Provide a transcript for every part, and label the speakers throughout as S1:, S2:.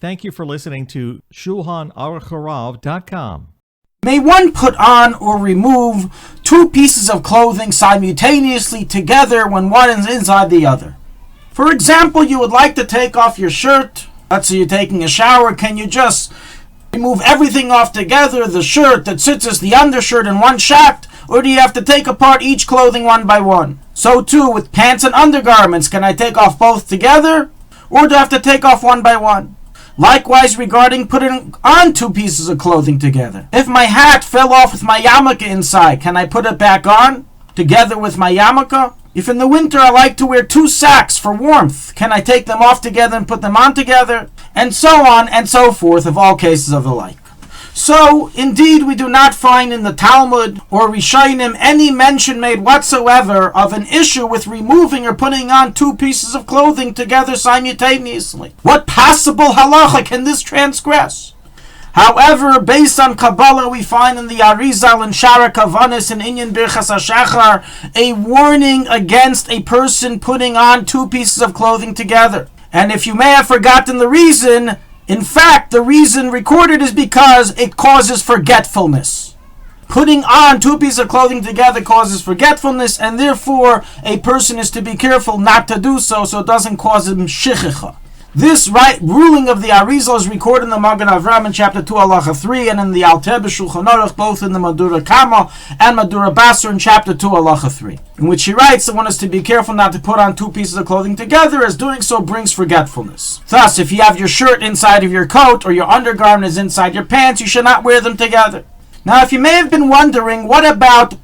S1: Thank you for listening to Shulchanaruchharav.com.
S2: May one put on or remove two pieces of clothing simultaneously together when one is inside the other? For example, you would like to take off your shirt. Let's say you're taking a shower. Can you just remove everything off together, the shirt, the tzitzis, the undershirt in one shot? Or do you have to take apart each clothing one by one? So too with pants and undergarments. Can I take off both together? Or do I have to take off one by one? Likewise regarding putting on two pieces of clothing together. If my hat fell off with my yarmulke inside, can I put it back on together with my yarmulke? If in the winter I like to wear two socks for warmth, can I take them off together and put them on together? And so on and so forth of all cases of the like. So, indeed, we do not find in the Talmud or Rishonim any mention made whatsoever of an issue with removing or putting on two pieces of clothing together simultaneously. What possible halacha can this transgress? However, based on Kabbalah, we find in the Arizal and Shara Kavanis and Inyan Birchas HaShachar a warning against a person putting on two pieces of clothing together. And if you may have forgotten the reason, in fact, the reason recorded is because it causes forgetfulness. Putting on two pieces of clothing together causes forgetfulness, and therefore a person is to be careful not to do so it doesn't cause him shichicha. This right ruling of the Arizal is recorded in the Magen Avraham in chapter 2, halacha 3, and in the Alter Shulchanaruch, both in the Madura Kama and Madura Basra in chapter 2, halacha 3, in which he writes that one is to be careful not to put on two pieces of clothing together, as doing so brings forgetfulness. Thus, if you have your shirt inside of your coat or your undergarment is inside your pants, you should not wear them together. Now, if you may have been wondering, what about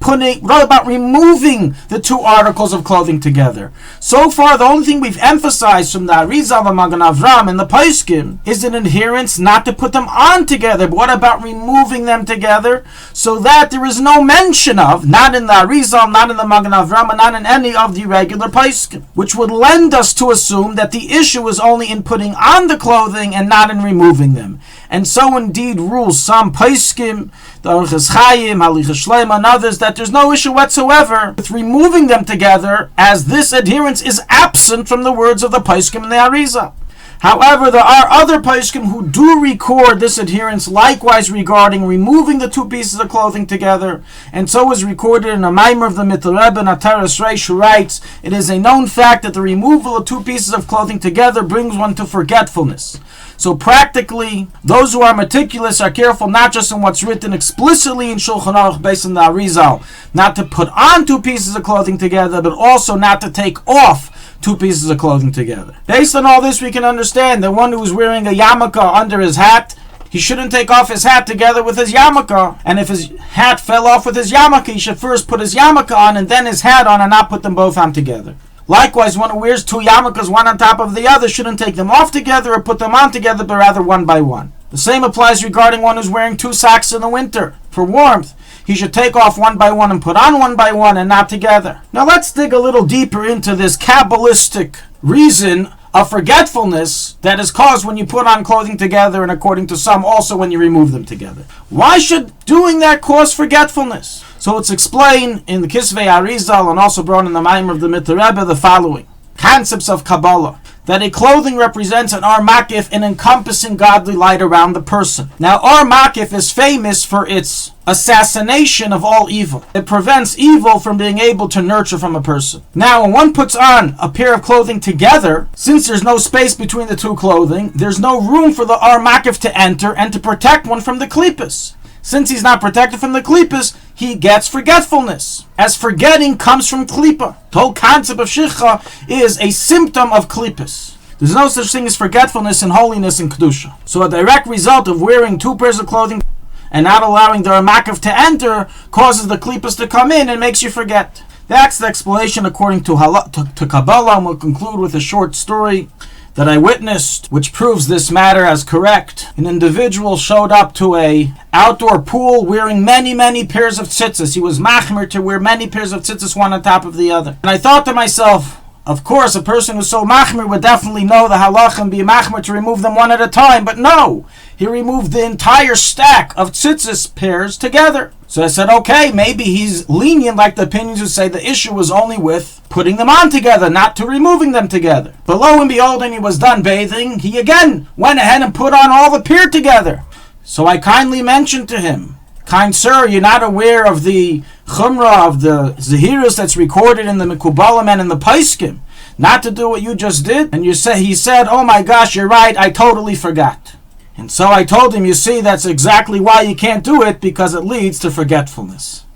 S2: removing the two articles of clothing together? So far, the only thing we've emphasized from the Arizal, the Magen Avraham, and the Poskim is an adherence not to put them on together. But what about removing them together so that there is no mention of, not in the Arizal, not in the Magen Avraham, and not in any of the regular Poskim, which would lend us to assume that the issue is only in putting on the clothing and not in removing them. And so indeed rules some Poskim, the Orchos Chaim, Halichos Shleima, and others, that there's no issue whatsoever with removing them together, as this adherence is absent from the words of the Poskim and the Arizal. However, there are other Poskim who do record this adherence likewise regarding removing the two pieces of clothing together, and so is recorded in a Maimer of the Mittel Rebbe, Ataras Reish, who writes, "It is a known fact that the removal of two pieces of clothing together brings one to forgetfulness." So practically, those who are meticulous are careful not just in what's written explicitly in Shulchan Aruch based on the Arizal, not to put on two pieces of clothing together, but also not to take off two pieces of clothing together. Based on all this, we can understand that one who is wearing a yarmulke under his hat, he shouldn't take off his hat together with his yarmulke. And if his hat fell off with his yarmulke, he should first put his yarmulke on and then his hat on, and not put them both on together. Likewise, one who wears two yarmulkes, one on top of the other, shouldn't take them off together or put them on together, but rather one by one. The same applies regarding one who's wearing two socks in the winter for warmth. He should take off one by one and put on one by one and not together. Now let's dig a little deeper into this Kabbalistic reason of forgetfulness that is caused when you put on clothing together, and according to some also when you remove them together. Why should doing that cause forgetfulness? So it's explained in the Kisvei Arizal and also brought in the Maimer of the Mittel Rebbe the following concepts of Kabbalah: that a clothing represents an Ar Makif, an encompassing godly light around the person. Now, Ar Makif is famous for its assassination of all evil. It prevents evil from being able to nurture from a person. Now, when one puts on a pair of clothing together, since there's no space between the two clothing, there's no room for the Ar Makif to enter and to protect one from the klippas. Since he's not protected from the klippas, he gets forgetfulness, as forgetting comes from klippa. The whole concept of shicha is a symptom of klippas. There's no such thing as forgetfulness in holiness and kedusha. So a direct result of wearing two pairs of clothing and not allowing the Ramakiv to enter causes the klippas to come in and makes you forget. That's the explanation according to Kabbalah, and we'll conclude with a short story that I witnessed, which proves this matter as correct. An individual showed up to a outdoor pool wearing many pairs of tzitzis. He was machmer to wear many pairs of tzitzis, one on top of the other. And I thought to myself, of course, a person who's so machmer would definitely know the halach and be machmer to remove them one at a time. But no, he removed the entire stack of tzitzis pairs together. So I said, okay, maybe he's lenient like the opinions who say the issue was only with putting them on together, not to removing them together. But lo and behold, when he was done bathing, he again went ahead and put on all the pier together. So I kindly mentioned to him, kind sir, you're not aware of the chumrah, of the zahirus that's recorded in the Mekubalim and in the Paiskim, not to do what you just did? And he said, oh my gosh, you're right, I totally forgot. And so I told him, you see, that's exactly why you can't do it, because it leads to forgetfulness.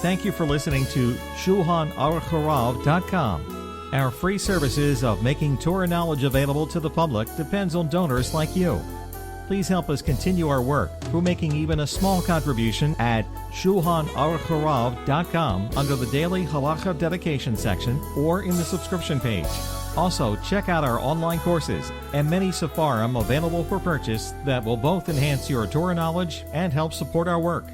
S1: Thank you for listening to Shulchanaruchharav.com. Our free services of making Torah knowledge available to the public depends on donors like you. Please help us continue our work through making even a small contribution at Shulchanaruchharav.com under the Daily Halacha Dedication section or in the subscription page. Also, check out our online courses and many sefarim available for purchase that will both enhance your Torah knowledge and help support our work.